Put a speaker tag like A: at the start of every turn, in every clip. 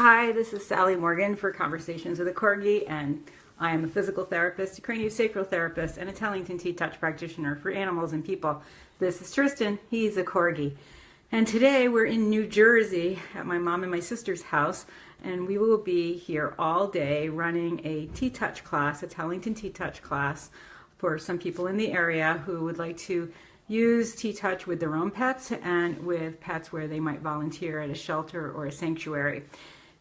A: Hi, this is Sally Morgan for Conversations with a Corgi, and I am a physical therapist, a craniosacral therapist, and a Tellington TTouch practitioner for animals and people. This is Tristan. He's a Corgi. And today we're in New Jersey at my mom and my sister's house, and we will be here all day running a TTouch class, a Tellington TTouch class, for some people in the area who would like to use TTouch with their own pets and with pets where they might volunteer at a shelter or a sanctuary.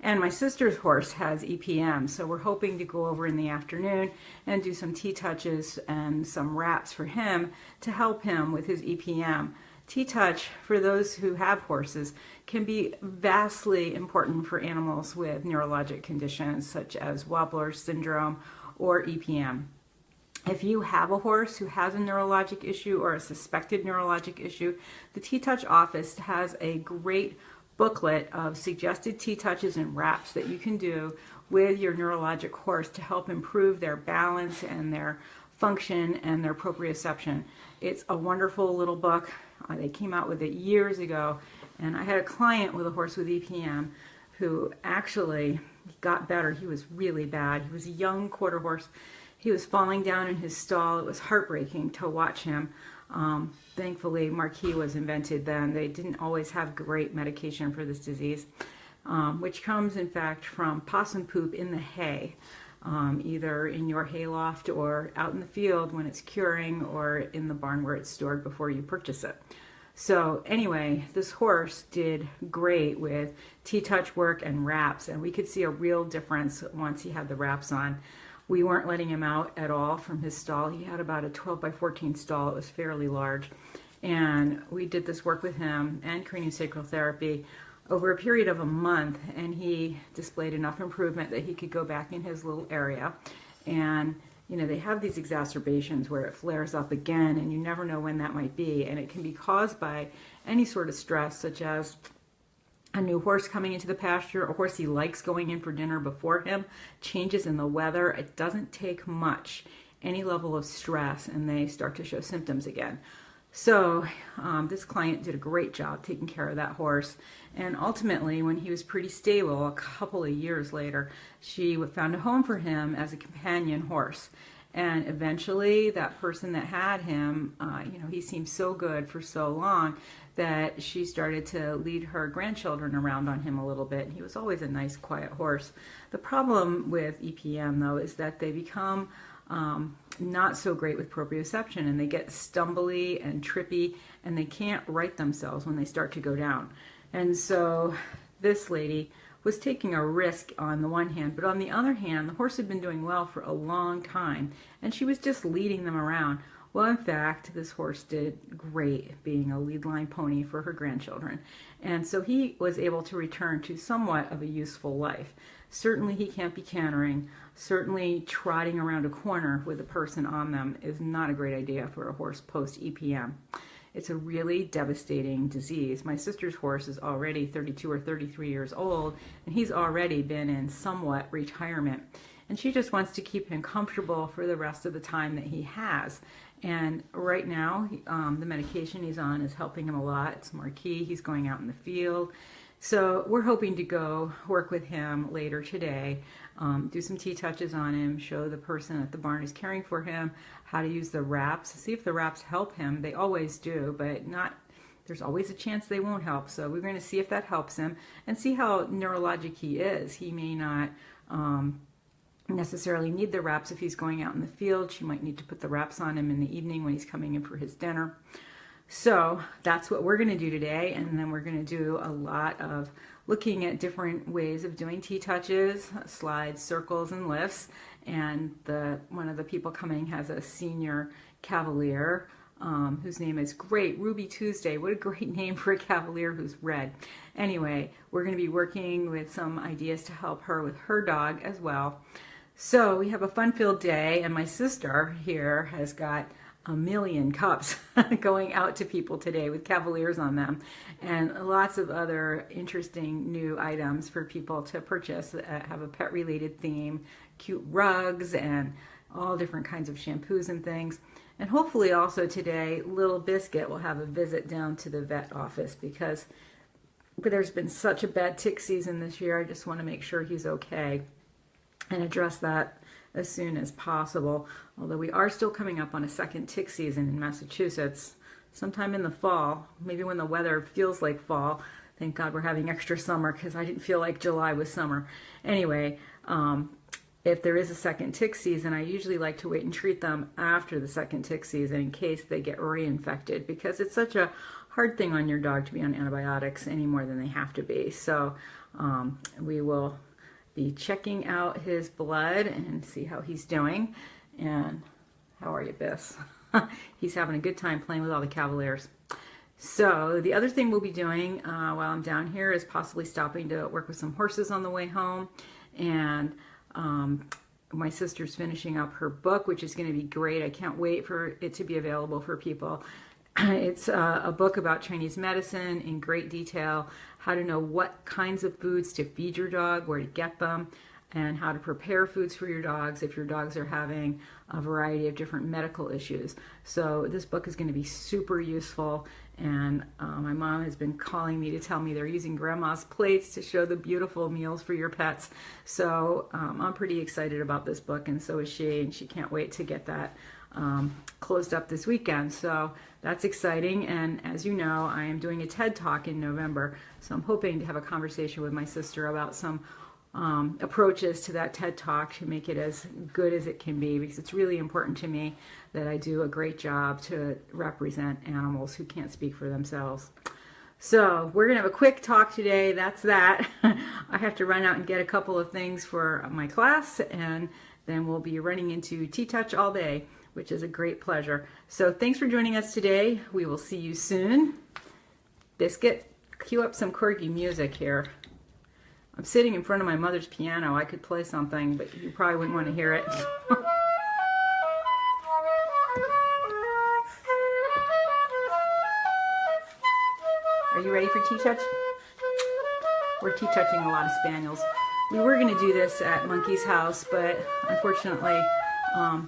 A: And my sister's horse has EPM, so we're hoping to go over in the afternoon and do some TTouches and some wraps for him to help him with his EPM. TTouch, for those who have horses, can be vastly important for animals with neurologic conditions such as Wobbler syndrome or EPM. If you have a horse who has a neurologic issue or a suspected neurologic issue, the TTouch office has a great booklet of suggested TTouches and wraps that you can do with your neurologic horse to help improve their balance and their function and their proprioception. It's a wonderful little book. They came out with it years ago, and I had a client with a horse with EPM who actually got better. He was really bad. He was a young quarter horse. He was falling down in his stall. It was heartbreaking to watch him. Thankfully, Marquis was invented then. They didn't always have great medication for this disease, which comes, in fact, from possum poop in the hay, either in your hayloft or out in the field when it's curing, or in the barn where it's stored before you purchase it. So anyway, this horse did great with TTouch work and wraps, and we could see a real difference once he had the wraps on. We weren't letting him out at all from his stall. He had about a 12 by 14 stall. It was fairly large. And we did this work with him and craniosacral therapy over a period of a month, and he displayed enough improvement that he could go back in his little area. And you know, they have these exacerbations where it flares up again, and you never know when that might be. And it can be caused by any sort of stress, such as a new horse coming into the pasture, a horse he likes going in for dinner before him, changes in the weather. It doesn't take much, any level of stress, and they start to show symptoms again. So this client did a great job taking care of that horse, and ultimately, when he was pretty stable, a couple of years later, she found a home for him as a companion horse. And eventually, that person that had him, he seemed so good for so long that she started to lead her grandchildren around on him a little bit. He was always a nice, quiet horse. The problem with EPM, though, is that they become not so great with proprioception, and they get stumbly and trippy, and they can't right themselves when they start to go down. And so this lady was taking a risk on the one hand, but on the other hand, the horse had been doing well for a long time, and she was just leading them around. Well, in fact, this horse did great being a lead line pony for her grandchildren, and so he was able to return to somewhat of a useful life. Certainly he can't be cantering. Certainly trotting around a corner with a person on them is not a great idea for a horse post-EPM. It's a really devastating disease. My sister's horse is already 32 or 33 years old, and he's already been in somewhat retirement. And she just wants to keep him comfortable for the rest of the time that he has. And right now, the medication he's on is helping him a lot. It's Marquis. He's going out in the field. So we're hoping to go work with him later today, do some TTouches on him, show the person at the barn who's caring for him how to use the wraps, see if the wraps help him. They always do, but there's always a chance they won't help. So we're going to see if that helps him and see how neurologic he is. He may not necessarily need the wraps if he's going out in the field. She might need to put the wraps on him in the evening when he's coming in for his dinner. So that's what we're going to do today, and then we're going to do a lot of looking at different ways of doing TTouches, slides, circles, and lifts. And one of the people coming has a senior cavalier whose name is great, Ruby Tuesday. What a great name for a cavalier who's red. Anyway, we're going to be working with some ideas to help her with her dog as well. So we have a fun-filled day, and my sister here has got a million cups going out to people today with cavaliers on them, and lots of other interesting new items for people to purchase that have a pet related theme, cute rugs and all different kinds of shampoos and things. And hopefully also today, Little Biscuit will have a visit down to the vet office, because but there's been such a bad tick season this year. I just want to make sure he's okay and address that as soon as possible. Although we are still coming up on a second tick season in Massachusetts, sometime in the fall, maybe when the weather feels like fall. Thank God we're having extra summer, because I didn't feel like July was summer. Anyway, if there is a second tick season, I usually like to wait and treat them after the second tick season in case they get reinfected, because it's such a hard thing on your dog to be on antibiotics any more than they have to be. So we will be checking out his blood and see how he's doing. And how are you, Biss? He's having a good time playing with all the Cavaliers. So the other thing we'll be doing while I'm down here is possibly stopping to work with some horses on the way home. And my sister's finishing up her book, which is going to be great. I can't wait for it to be available for people. It's a book about Chinese medicine in great detail, how to know what kinds of foods to feed your dog, where to get them, and how to prepare foods for your dogs if your dogs are having a variety of different medical issues. So this book is going to be super useful, and my mom has been calling me to tell me they're using grandma's plates to show the beautiful meals for your pets. So I'm pretty excited about this book, and so is she, and she can't wait to get that closed up this weekend. So that's exciting. And as you know, I am doing a TED Talk in November, so I'm hoping to have a conversation with my sister about some approaches to that TED Talk to make it as good as it can be, because it's really important to me that I do a great job to represent animals who can't speak for themselves. So we're going to have a quick talk today. That's that. I have to run out and get a couple of things for my class, and then we'll be running into TTouch all day, which is a great pleasure. So thanks for joining us today. We will see you soon. Biscuit, cue up some Corgi music here. I'm sitting in front of my mother's piano. I could play something, but you probably wouldn't want to hear it. Are you ready for TTouch? We're TTouching a lot of spaniels. We were going to do this at Monkey's house, but unfortunately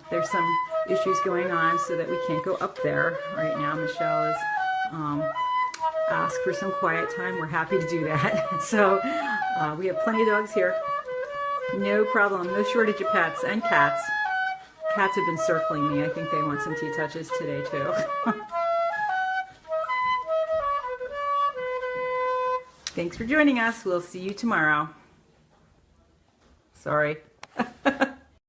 A: there's some issues going on so that we can't go up there right now. Michelle is asked for some quiet time. We're happy to do that. So we have plenty of dogs here. No problem. No shortage of pets and cats. Cats have been circling me. I think they want some TTouches today too. Thanks for joining us. We'll see you tomorrow. Sorry.